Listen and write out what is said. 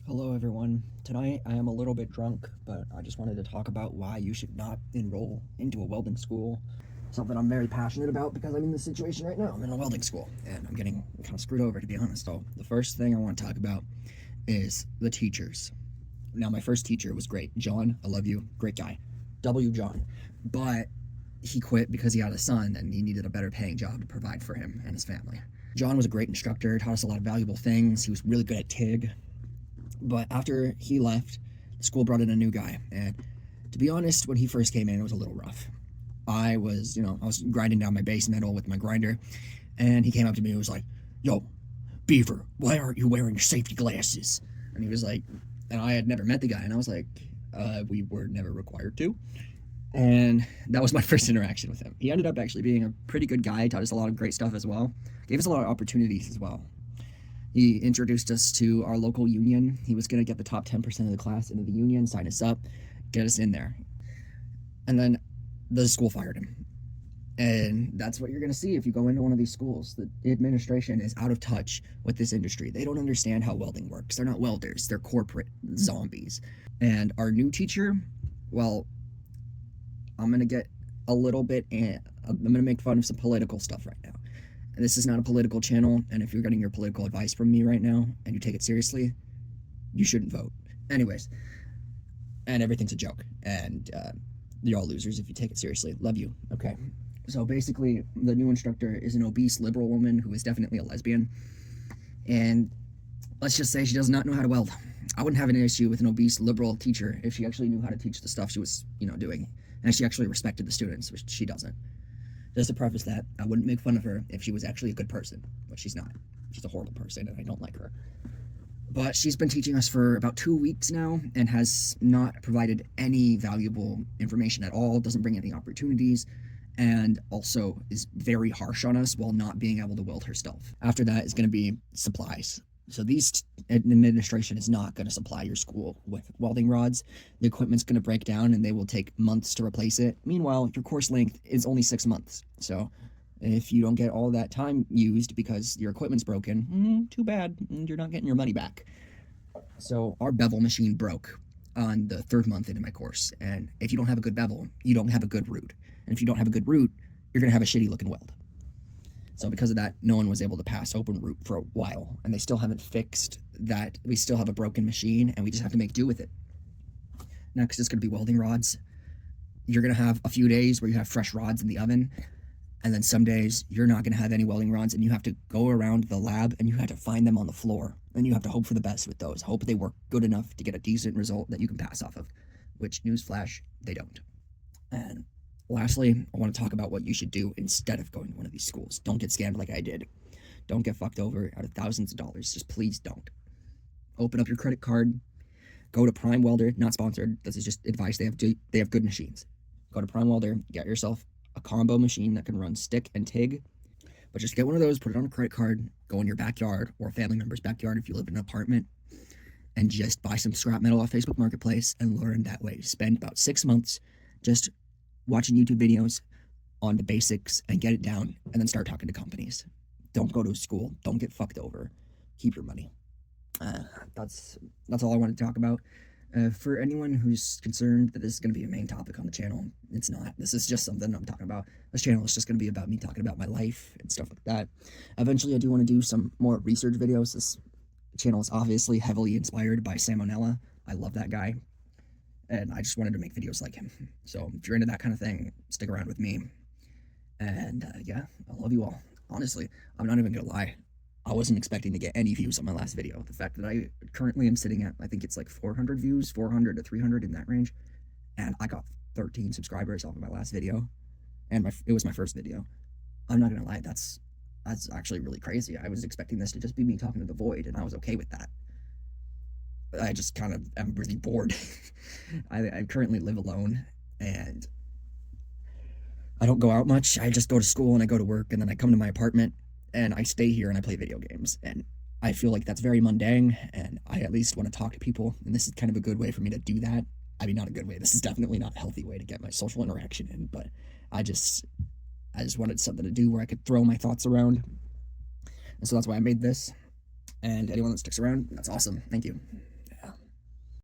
Hello everyone. Tonight I am a little bit drunk, but I just wanted to talk about why you should not enroll into a welding school. Something I'm very passionate about because I'm in this situation right now. I'm in a welding school and I'm getting kind of screwed over, to be honest. So the first thing I want to talk about is the teachers. Now my first teacher was great. John, I love you. Great guy. W. John. But he quit because he had a son and he needed a better paying job to provide for him and his family. John was a great instructor, taught us a lot of valuable things. He was really good at TIG. But after he left, the school brought in a new guy. And to be honest, when he first came in, it was a little rough. I was grinding down my base metal with my grinder. And he came up to me and was like, "Yo, Beaver, why aren't you wearing your safety glasses?" And he was like, and I had never met the guy. And I was like, we were never required to. And that was my first interaction with him. He ended up actually being a pretty good guy, taught us a lot of great stuff as well. Gave us a lot of opportunities as well. He introduced us to our local union. He was going to get the top 10% of the class into the union, sign us up, get us in there. And then the school fired him. And that's what you're going to see if you go into one of these schools. The administration is out of touch with this industry. They don't understand how welding works. They're not welders. They're corporate zombies. And our new teacher, well, I'm going to get a little bit, I'm going to make fun of some political stuff right now. And this is not a political channel, and if you're getting your political advice from me right now, and you take it seriously, you shouldn't vote. Anyways, and everything's a joke, and you're all losers if you take it seriously. Love you. Okay. So basically, the new instructor is an obese liberal woman who is definitely a lesbian, and let's just say she does not know how to weld. I wouldn't have an issue with an obese liberal teacher if she actually knew how to teach the stuff she was, doing, and she actually respected the students, which she doesn't. Just to preface that, I wouldn't make fun of her if she was actually a good person, but she's not. She's a horrible person, and I don't like her. But she's been teaching us for about 2 weeks now and has not provided any valuable information at all, doesn't bring any opportunities, and also is very harsh on us while not being able to weld her stuff. After that is going to be supplies. So these administration is not going to supply your school with welding rods. The equipment's going to break down and they will take months to replace it. Meanwhile, your course length is only 6 months. So if you don't get all that time used because your equipment's broken, too bad. You're not getting your money back. So our bevel machine broke on the 3rd month into my course. And if you don't have a good bevel, you don't have a good root. And if you don't have a good root, you're going to have a shitty looking weld. So because of that, no one was able to pass open root for a while, and they still haven't fixed that. We still have a broken machine, and we just have to make do with it. Next is going to be welding rods. You're going to have a few days where you have fresh rods in the oven, and then some days you're not going to have any welding rods, and you have to go around the lab, and you have to find them on the floor, and you have to hope for the best with those. Hope they work good enough to get a decent result that you can pass off of, which, newsflash, they don't. And lastly, I want to talk about what you should do instead of going to one of these schools. Don't get scammed like I did. Don't get fucked over out of thousands of dollars. Just please don't. Open up your credit card. Go to Prime Welder, not sponsored. This is just advice. They have good machines. Go to Prime Welder, get yourself a combo machine that can run stick and TIG. But just get one of those, put it on a credit card, go in your backyard or a family member's backyard if you live in an apartment, and just buy some scrap metal off Facebook Marketplace and learn that way. Spend about 6 months just watching YouTube videos on the basics and get it down, and then start talking to companies. Don't go to school. Don't get fucked over. Keep your money. That's all I wanted to talk about. For anyone who's concerned that this is going to be a main topic on the channel, it's not. This is just something I'm talking about. This channel is just going to be about me talking about my life and stuff like that. Eventually, I do want to do some more research videos. This channel is obviously heavily inspired by Salmonella. I love that guy. And I just wanted to make videos like him. So if you're into that kind of thing, stick around with me. And yeah, I love you all. Honestly, I'm not even gonna lie. I wasn't expecting to get any views on my last video. The fact that I currently am sitting at, I think it's like 400 views, 400 to 300 in that range. And I got 13 subscribers off of my last video. And it was my first video. I'm not gonna lie, that's actually really crazy. I was expecting this to just be me talking to the void, and I was okay with that. I just kind of am really bored. I currently live alone, and I don't go out much. I just go to school and I go to work, and then I come to my apartment and I stay here and I play video games. And I feel like that's very mundane, and I at least want to talk to people, and this is kind of a good way for me to do that. I mean, not a good way. This is definitely not a healthy way to get my social interaction in, but I just wanted something to do where I could throw my thoughts around. And so that's why I made this. And anyone that sticks around, that's awesome. Thank you.